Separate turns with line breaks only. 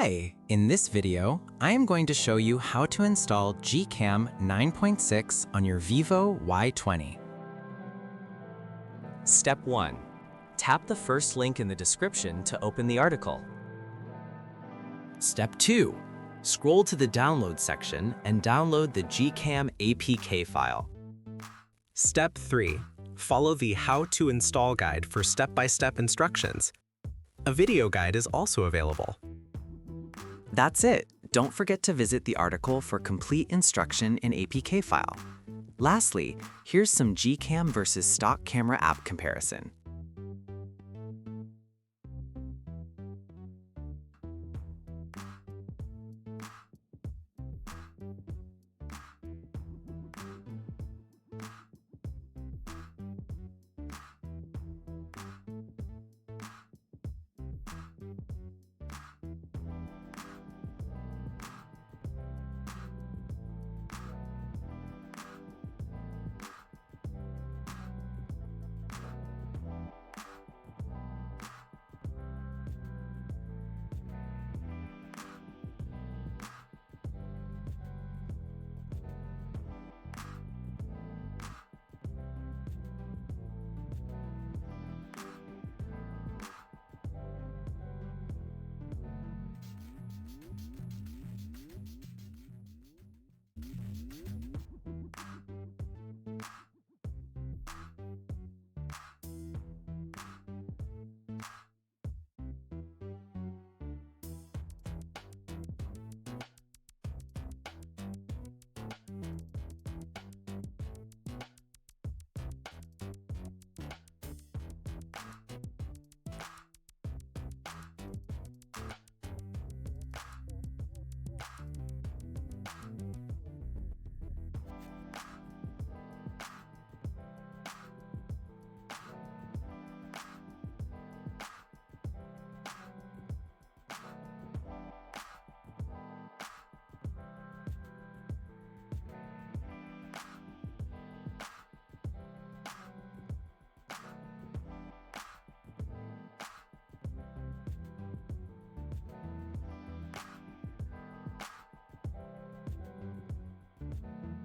Hi! In this video, I am going to show you how to install GCam 9.6 on your Vivo Y20.
Step 1. Tap the first link in the description to open the article. Step 2. Scroll to the download section and download the GCam APK file.
Step 3. Follow the How to Install guide for step-by-step instructions. A video guide is also available.
That's it. Don't forget to visit the article for complete instruction in APK file. Lastly, here's some GCam versus stock camera app comparison.